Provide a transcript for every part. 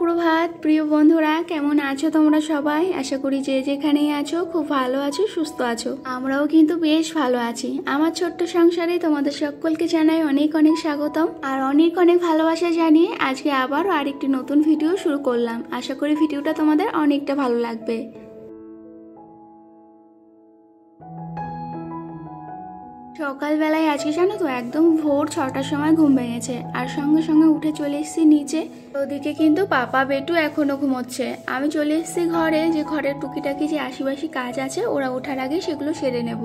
সুপ্রভাত প্রিয় বন্ধুরা, কেমন আছো তোমরা সবাই? আশা করি যে যেখানেই আছো খুব ভালো আছো, সুস্থ আছো। আমরাও কিন্তু বেশ ভালো আছি। আমার ছোট্ট সংসারে তোমাদের সকলকে জানাই অনেক অনেক স্বাগতম আর অনেক অনেক ভালোবাসা জানিয়ে আজকে আবারও আরেকটি নতুন ভিডিও শুরু করলাম। আশা করি ভিডিওটা তোমাদের অনেকটা ভালো লাগবে। সকালবেলায় আজকে জানো তো একদম ভোর 6টার সময় ঘুম ভেঙেছে আর সঙ্গে সঙ্গে উঠে চলে এসেছি নিচে। ওদিকে কিন্তু পাপা বেটু এখনো ঘুমোচ্ছে। আমি চলে এসেছি ঘরে, যে ঘরের টুকিটাকি যে আশিবাসি কাজ আছে ওরা ওঠার আগে সেগুলো সেরে নেব।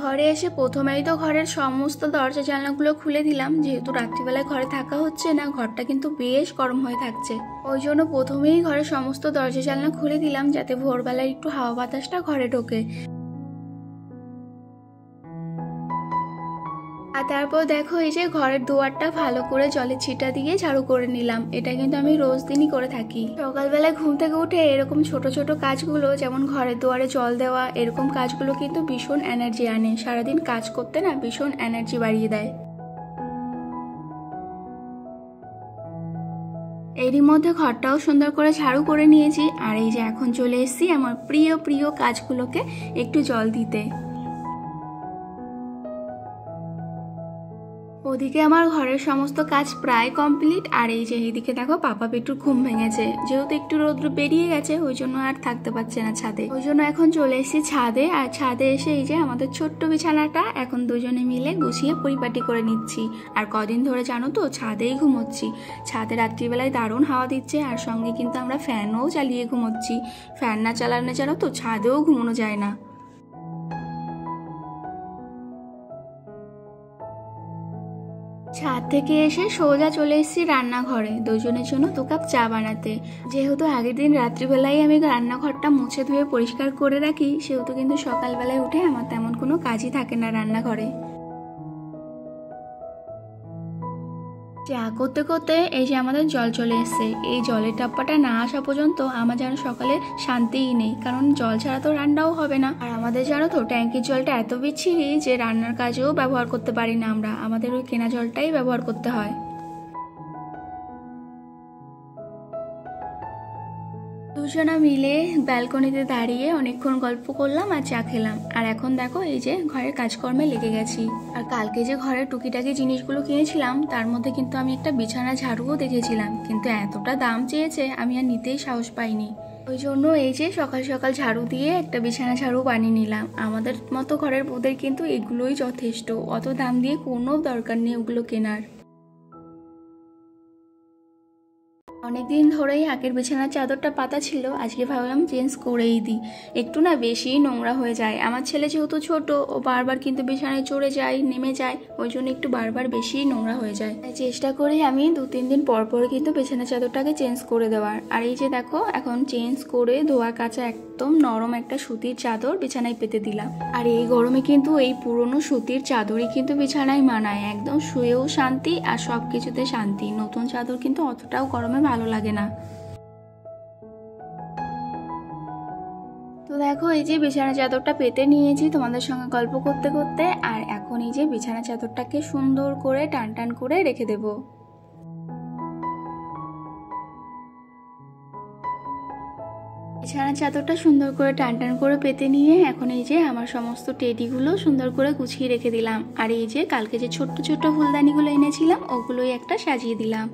ঘরে এসে প্রথমেই তো ঘরের সমস্ত দরজা জানলাগুলো খুলে দিলাম, যেহেতু রাত্রিবেলায় ঘরে থাকা হচ্ছে না, ঘরটা কিন্তু বেশ গরম হয়ে থাকছে। ওই জন্য প্রথমেই ঘরের সমস্ত দরজা জানলা খুলে দিলাম, যাতে ভোরবেলায় একটু হাওয়া বাতাসটা ঘরে ঢোকে। আর তারপর দেখো এই যে ঘরের দুয়ারটা ভালো করে জলের ছিটা দিয়ে ঝাড়ু করে নিলাম। এটা কিন্তু আমি রোজ দিনই করে থাকি। সকালবেলায় ঘুম থেকে উঠে এরকম ছোট ছোট কাজগুলো, যেমন ঘরের দুয়ারে জল দেওয়া, এরকম কাজগুলো কিন্তু ভীষণ এনার্জি আনে। সারাদিন কাজ করতে না ভীষণ এনার্জি বাড়িয়ে দেয়। এরই মধ্যে ঘরটাও সুন্দর করে ঝাড়ু করে নিয়েছি। আর এই যে এখন চলে এসেছি আমার প্রিয় প্রিয় কাজগুলোকে একটু জল দিতে। ওদিকে আমার ঘরের সমস্ত কাজ প্রায় কমপ্লিট। আর এই যে এইদিকে দেখো পাপা বেটুর ঘুম ভেঙেছে, যেহেতু একটু রৌদ্র বেরিয়ে গেছে ওই জন্য আর থাকতে পারছে না ছাদে। ওই জন্য এখন চলে এসেছি ছাদে। আর ছাদে এসে এই যে আমাদের ছোট্ট বিছানাটা এখন দুজনে মিলে গুছিয়ে পরিপাটি করে নিচ্ছি। আর কদিন ধরে জানো তো ছাদেই ঘুমোচ্ছি। ছাদে রাত্রিবেলায় দারুণ হাওয়া দিচ্ছে, আর সঙ্গে কিন্তু আমরা ফ্যানও চালিয়ে ঘুমোচ্ছি। ফ্যান না চালানো জানো তো ছাদেও ঘুমানো যায় না। ছাদ থেকে এসে সোজা চলে এসেছি রান্নাঘরে দুজনের জন্য 2 কাপ চা বানাতে। যেহেতু আগের দিন রাত্রিবেলায় আমি রান্নাঘরটা মুছে ধুয়ে পরিষ্কার করে রাখি, সেহেতু কিন্তু সকালবেলায় উঠে আমার তেমন কোনো কাজই থাকে না রান্নাঘরে। চা করতে করতে এই যে আমাদের জল চলে এসছে। এই জলের টাপ্পাটা না আসা পর্যন্ত আমার যেন সকালে শান্তিই নেই, কারণ জল ছাড়া তো রান্নাও হবে না। আর আমাদের জানো তো ট্যাঙ্কির জলটা এত বিচ্ছিরি যে রান্নার কাজেও ব্যবহার করতে পারি না আমরা, আমাদের ওই কেনা জলটাই ব্যবহার করতে হয়। দুজনা মিলে ব্যালকনিতে দাঁড়িয়ে অনেকক্ষণ গল্প করলাম আর চা খেলাম। আর এখন দেখো এই যে ঘরের কাজকর্মে লেগে গেছি। আর কালকে যে ঘরের টুকিটাকি জিনিসগুলো কিনেছিলাম তার মধ্যে কিন্তু আমি একটা বিছানা ঝাড়ুও দেখেছিলাম, কিন্তু এতটা দাম চেয়েছে আমি আর নিতেই সাহস পাইনি। ওই জন্য এই যে সকাল সকাল ঝাড়ু দিয়ে একটা বিছানা ঝাড়ু বানিয়ে নিলাম। আমাদের মতো ঘরের বউদের কিন্তু এগুলোই যথেষ্ট, অত দাম দিয়ে কোনো দরকার নেই ওগুলো কেনার। অনেকদিন ধরেই আগের বিছানার চাদরটা পাতা ছিল, আজকে ভাবলাম চেঞ্জ করেই দিই। একটু না বেশি নোংরা হয়ে যায়। আমার ছেলে যেহেতু ছোট, ও বারবার কিন্তু বিছানায় চড়ে যায় নেমে যায়, ওই জন্য একটু বারবার বেশি নোংরা হয়ে যায়। চেষ্টা করি আমি 2-3 দিন পর পর কিন্তু বিছানার চাদরটাকে চেঞ্জ করে দেওয়ার। আর এই যে দেখো এখন চেঞ্জ করে ধোয়া কাচা একদম নরম একটা সুতির চাদর বিছানায় পেতে দিলাম। আর এই গরমে কিন্তু এই পুরনো সুতির চাদরই কিন্তু বিছানায় মানায়, একদম শুয়েও শান্তি আর সব কিছুতে শান্তি। নতুন চাদর কিন্তু অতটাও গরমে ভালো লাগে না। তো দেখো এই যে বিছানা চাদরটা পেতে নিয়েছি তোমাদের সঙ্গে গল্প করতে করতে। আর এখন এই যে বিছানা চাদরটাকে সুন্দর করে টান টান করে রেখে দেব। বিছানার চাদরটা সুন্দর করে টান টান করে পেতে নিয়ে এখন এই যে আমার সমস্ত টেডিগুলো সুন্দর করে গুছিয়ে রেখে দিলাম। আর এই যে কালকে যে ছোট্ট ছোট্ট ফুলদানিগুলো এনেছিলাম ওগুলোই একটা সাজিয়ে দিলাম।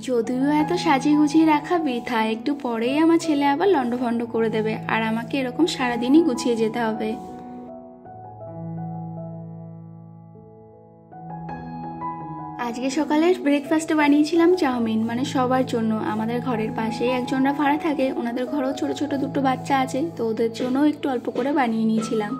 যদিও এত সাজিয়ে গুছিয়ে রাখা বৃথা, একটু পরেই আমার ছেলে আবার লন্ডভন্ড করে দেবে আর আমাকে এরকম সারাদিনই গুছিয়ে যেতে হবে। আজকে সকালের ব্রেকফাস্টে বানিয়েছিলাম চাউমিন, মানে সবার জন্য। আমাদের ঘরের পাশেই একজনরা ভাড়া থাকে, ওনাদের ঘরেও ছোট ছোট 2 বাচ্চা আছে, তো ওদের জন্য একটু অল্প করে বানিয়ে নিয়েছিলাম।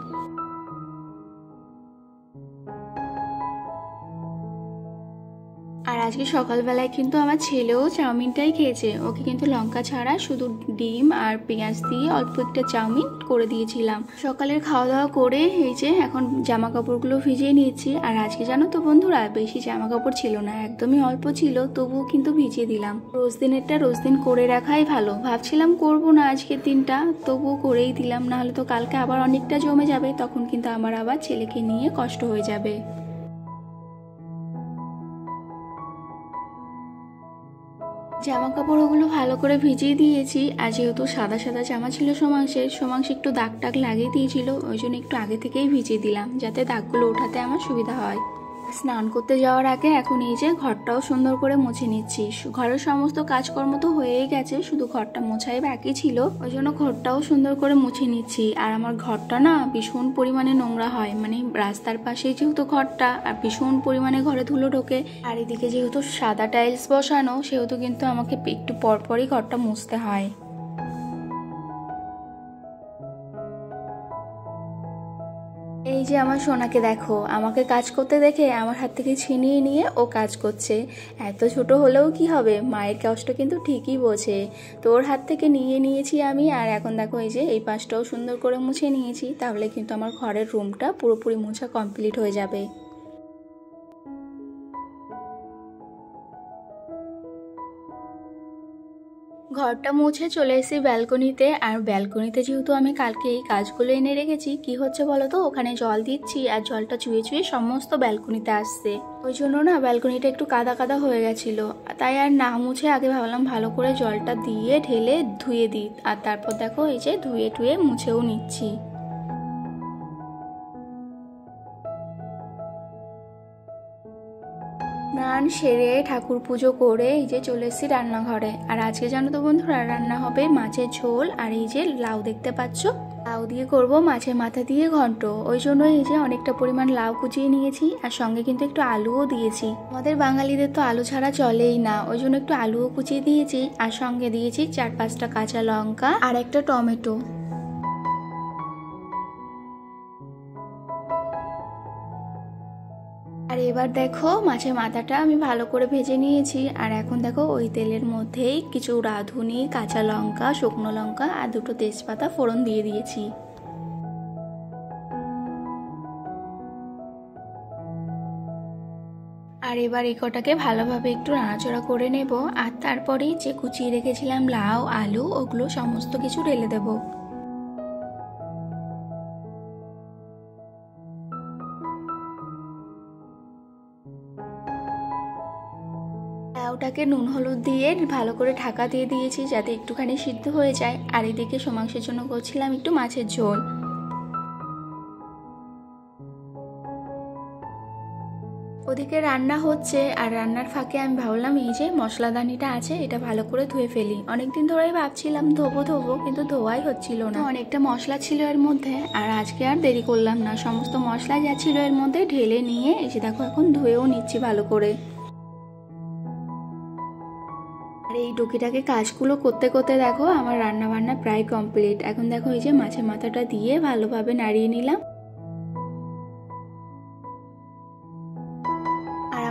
আর আজকে সকালবেলায় কিন্তু আমার ছেলেও চাউমিনটাই খেয়েছে। ওকে কিন্তু লঙ্কা ছাড়া শুধু ডিম আর পেঁয়াজ দিয়ে অল্প একটা চাউমিন করে দিয়েছিলাম। সকালের খাওয়া দাওয়া করে এই যে এখন জামা কাপড়গুলো ভিজিয়ে নিয়েছি। আর আজকে জানো তো বন্ধুরা, বেশি জামা কাপড় ছিল না, একদমই অল্প ছিল, তবুও কিন্তু ভিজিয়ে দিলাম। রোজ দিনেরটা রোজ দিন করে রাখাই ভালো। ভাবছিলাম করব না আজকের দিনটা, তবুও করেই দিলাম, নাহলে তো কালকে আবার অনেকটা জমে যাবে, তখন কিন্তু আমার আবার ছেলেকে নিয়ে কষ্ট হয়ে যাবে। জামা কাপড় ওগুলো ভালো করে ভিজিয়ে দিয়েছি। আর যেহেতু সাদা সাদা জামা ছিল সোমাংশে একটু দাগ টাগ লাগিয়ে দিয়েছিল, ওই জন্য একটু আগে থেকেই ভিজিয়ে দিলাম যাতে দাগগুলো ওঠাতে আমার সুবিধা হয়। স্নান করতে যাওয়ার আগে এখন এই যে ঘরটাও সুন্দর করে মুছে নিচ্ছি। ঘরের সমস্ত কাজকর্ম তো হয়েই গেছে, শুধু ঘরটা মোছাই বাকি ছিল, ওই জন্য ঘরটাও সুন্দর করে মুছে নিচ্ছি। আর আমার ঘরটা না ভীষণ পরিমাণে নোংরা হয়, মানে রাস্তার পাশেই যেহেতু ঘরটা, আর ভীষণ পরিমাণে ঘরে ধুলো ঢোকে। আর এদিকে যেহেতু সাদা টাইলস বসানো, সেহেতু কিন্তু আমাকে একটু পরপরই ঘরটা মুছতে হয়। এই যে আমার সোনাকে দেখো, আমাকে কাজ করতে দেখে আমার হাত থেকে ছিনিয়ে নিয়ে ও কাজ করছে। এত ছোট হলেও কি হবে, মায়ের কষ্ট কিন্তু ঠিকই বোঝে। তোর হাত থেকে নিয়ে নিয়েছি আমি। আর এখন দেখো এই যে এই পাশটাও সুন্দর করে মুছে নিয়েছি, তাহলে কিন্তু আমার ঘরের রুমটা পুরোপুরি মোছা কমপ্লিট হয়ে যাবে। ঘরটা মুছে চলে এসেছি ব্যালকনিতে। আর ব্যালকনিতে যেহেতু আমি কালকে এই কাজগুলো এনে রেখেছি, কি হচ্ছে বলো তো, ওখানে জল দিচ্ছি আর জলটা চুয়ে চুয়ে সমস্ত ব্যালকনিতে আসছে, ওই জন্য না ব্যালকনিটা একটু কাদা কাদা হয়ে গেছিলো। তাই আর না মুছে আগে ভাবলাম ভালো করে জলটা দিয়ে ঢেলে ধুয়ে দিই। আর তারপর দেখো এই যে ধুয়ে টুয়ে মুছেও নিচ্ছি। স্নান সেরে ঠাকুর পুজো করে এই যে চলে এসেছি রান্নাঘরে। আর আজকে জানো তো বন্ধুরা, রান্না হবে মাছের ঝোল। আর এই যে লাউ দেখতে পাচ্ছ, লাউ দিয়ে করব মাছের মাথা দিয়ে ঘন্ট। ওই জন্য এই যে অনেকটা পরিমাণ লাউ কুচিয়ে নিয়েছি, আর সঙ্গে কিন্তু একটু আলুও দিয়েছি। আমাদের বাঙালিদের তো আলু ছাড়া চলেই না, ওই জন্য একটু আলুও কুচিয়ে দিয়েছি। আর সঙ্গে দিয়েছি 4-5টা কাঁচা লঙ্কা আর একটা টমেটো। আর এবার দেখো মাছের মাথাটা আমি ভালো করে ভেজে নিয়েছি। আর এখন দেখো ওই তেলের মধ্যেই কিছু রাঁধুনি, কাঁচা লঙ্কা, শুকনো লঙ্কা আর 2টো তেজপাতা ফোড়ন দিয়ে দিয়েছি। আর এবার এই কটাকে ভালোভাবে একটু নাড়াচাড়া করে নেব। আর তারপরেই যে কুচিয়ে রেখেছিলাম লাউ, আলু, ওগুলো সমস্ত কিছু ঢেলে দেবো। লাউটাকে নুন হলুদ দিয়ে ভালো করে ঢাকা দিয়ে দিয়েছি যাতে একটুখানি সিদ্ধ হয়ে যায়। আর এদিকে সোমাংসের জন্য করছিলাম একটু মাছের ঝোল। ওদিকে রান্না হচ্ছে, আর রান্নার ফাঁকে আমি ভাবলাম এই যে মশলাদানিটা আছে এটা ভালো করে ধুয়ে ফেলি। অনেকদিন ধরেই ভাবছিলাম ধোবো কিন্তু ধোয়াই হচ্ছিল না, অনেকটা মশলা ছিল এর মধ্যে। আর আজকে আর দেরি করলাম না, সমস্ত মশলা যা ছিল এর মধ্যে ঢেলে নিয়ে এই যে দেখো এখন ধুয়েও নিচ্ছি ভালো করে। আর এই টুকিটাকে কাজগুলো করতে করতে দেখো আমার রান্না বান্না প্রায় কমপ্লিট। এখন দেখো এই যে মাছের মাথাটা দিয়ে ভালোভাবে নাড়িয়ে নিলাম।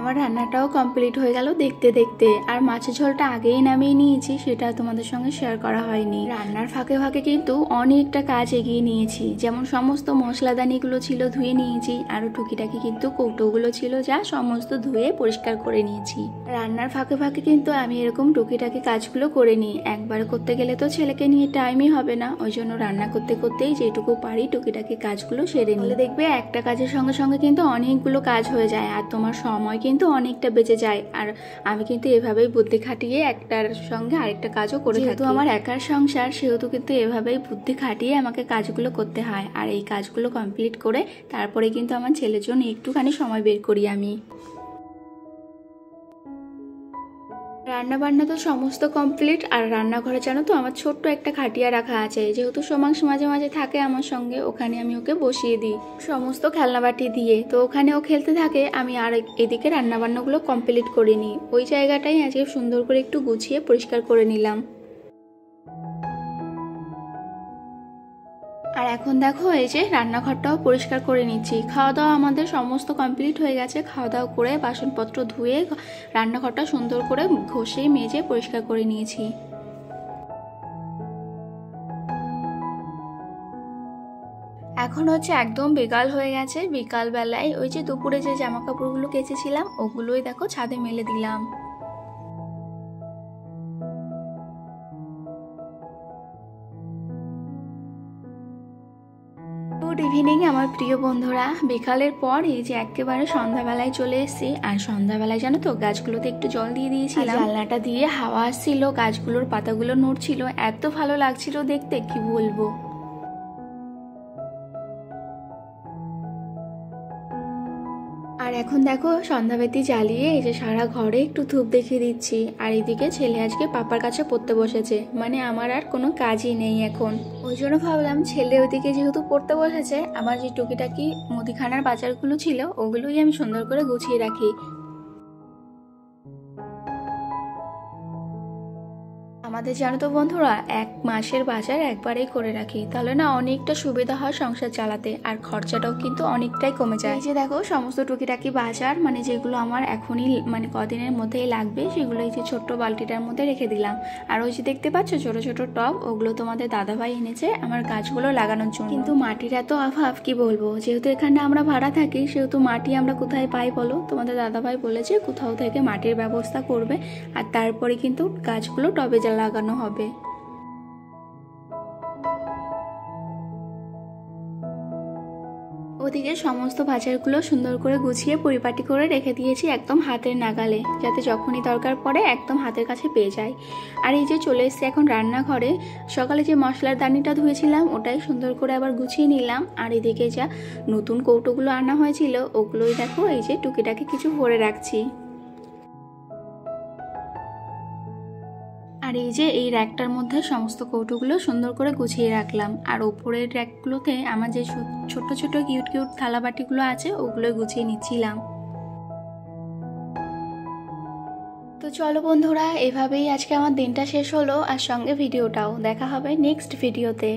আমার রান্নাটাও কমপ্লিট হয়ে গেল দেখতে দেখতে। আর মাছের ঝোলটা আগেই নামিয়ে নিয়েছি, সেটা তোমাদের সঙ্গে শেয়ার করা হয়নি। রান্নার ফাঁকে ফাঁকে কিন্তু অনেকটা কাজ এগিয়ে নিয়েছি, যেমন সমস্ত মশলাদানিগুলো ছিল ধুয়ে নিয়েছি, আরও টুকিটাকি কিন্তু কৌটোগুলো ছিল যা সমস্ত ধুয়ে পরিষ্কার করে নিয়েছি। রান্নার ফাঁকে ফাঁকে কিন্তু আমি এরকম টুকিটাকি কাজগুলো করে নিই। একবার করতে গেলে তো ছেলেকে নিয়ে টাইমই হবে না, ওই জন্য রান্না করতে করতেই যেটুকু পারি টুকিটাকি কাজগুলো সেরে নিই। দেখবে একটা কাজের সঙ্গে সঙ্গে কিন্তু অনেকগুলো কাজ হয়ে যায়, আর তোমার সময় কিন্তু অনেকটা বেঁচে যায়। আর আমি কিন্তু এভাবেই বুদ্ধি খাটিয়ে একটার সঙ্গে আরেকটা কাজও করে থাকি। যেহেতু আমার একার সংসার, সেহেতু কিন্তু এভাবেই বুদ্ধি খাটিয়ে আমাকে কাজগুলো করতে হয়। আর এই কাজগুলো কমপ্লিট করে তারপরে কিন্তু আমার ছেলের জন্য একটুখানি সময় বের করি আমি। রান্না বান্না তো সমস্ত কমপ্লিট। আর রান্নাঘরে জানো তো আমার ছোট্ট একটা খাটিয়া রাখা আছে, যেহেতু সোমাংশ মাঝে মাঝে থাকে আমার সঙ্গে, ওখানে আমি ওকে বসিয়ে দিই সমস্ত খেলনাবাটি দিয়ে। তো ওখানে ও খেলতে থাকে, আমি আর এদিকে রান্না বান্নাগুলো কমপ্লিট করে নিই। ওই জায়গাটাই আজকে সুন্দর করে একটু গুছিয়ে পরিষ্কার করে নিলাম। আর এখন দেখো এই যে রান্নাঘরটাও পরিষ্কার করে নিচ্ছি। খাওয়া দাওয়া আমাদের সমস্ত কমপ্লিট হয়ে গেছে। খাওয়া দাওয়া করে বাসনপত্র ধুয়ে রান্নাঘরটা সুন্দর করে ঘষে মেজে পরিষ্কার করে নিয়েছি। এখন হচ্ছে একদম বিকাল হয়ে গেছে। বিকাল বেলায় ওই যে দুপুরে যে জামা কাপড়গুলো কেচেছিলাম ওগুলোই দেখো ছাদে মেলে দিলাম। গুড ইভিনিং আমার প্রিয় বন্ধুরা। বিকালের পর এই যে একেবারে সন্ধ্যাবেলায় চলে এসেছি। আর সন্ধ্যাবেলায় জানো তো গাছগুলোতে একটু জল দিয়ে দিয়েছিলাম। জানলাটা দিয়ে হাওয়া আসছিল, গাছগুলোর পাতাগুলো নড়ছিল, এত ভালো লাগছিল দেখতে কি বলবো। আর এখন দেখো সন্ধ্যাবাতি জ্বালিয়ে এই যে সারা ঘরে একটু ধূপ দেখিয়ে দিচ্ছি। আর এদিকে ছেলে আজকে পাপার কাছে পড়তে বসেছে, মানে আমার আর কোনো কাজই নেই এখন। ওই জন্য ভাবলাম ছেলে ওইদিকে যেহেতু পড়তে বসেছে, আমার যে টুকিটাকি মুদিখানার বাজারগুলো ছিল ওগুলোই আমি সুন্দর করে গুছিয়ে রাখি। আমাদের জানো তো বন্ধুরা, 1 মাসের বাজার একবারেই করে রাখি, তাহলে না অনেকটা সুবিধা হয় সংসার চালাতে, আর খরচাটাও কিন্তু অনেকটাই কমে যায়। এই যে দেখো সমস্ত টুকিটাকি বাজার, মানে যেগুলো আমার এখনই মানে কদিনের মধ্যেই লাগবে, সেগুলো এই যে ছোট্ট বালতিটার মধ্যে রেখে দিলাম। আর ওই যে দেখতে পাচ্ছ ছোট ছোট টব, ওগুলো তোমাদের দাদাভাই এনেছে আমার গাছগুলো লাগানোর জন্য। কিন্তু মাটির এত অভাব কি বলবো, যেহেতু এখানে আমরা ভাড়া থাকি সেহেতু মাটি আমরা কোথায় পাই বলো। তোমাদের দাদাভাই বলেছে কোথাও থেকে মাটির ব্যবস্থা করবে, আর তারপরে কিন্তু গাছগুলো টবে লাগানো হবে। ওদিকে সমস্ত বাজারগুলো সুন্দর করে গুছিয়ে পরিপাটি করে রেখে দিয়েছি একদম হাতের নাগালে, যাতে যখনই দরকার পড়ে একদম হাতের কাছে পেয়ে যায়। আর এই যে চলে এসেছি এখন রান্নাঘরে। সকালে যে মশলার দানিটা ধুয়েছিলাম ওটাই সুন্দর করে আবার গুছিয়ে নিলাম। আর এদিকে যা নতুন কৌটোগুলো আনা হয়েছিল ওগুলোই দেখো এই যে টুকিটাকি কিছু ভরে রাখছি। আর এই যে এই র্যাকটার মধ্যে সমস্ত কৌটোগুলো সুন্দর করে গুছিয়ে রাখলাম। আর ওপরের র্যাকগুলোতে আমার যে ছোট ছোট কিউট কিউট থালাবাটিগুলো আছে ওগুলো গুছিয়ে নিচ্ছিলাম। তো চলো বন্ধুরা, এভাবেই আজকে আমার দিনটা শেষ হলো, আর সঙ্গে ভিডিওটাও। দেখা হবে নেক্সট ভিডিওতে।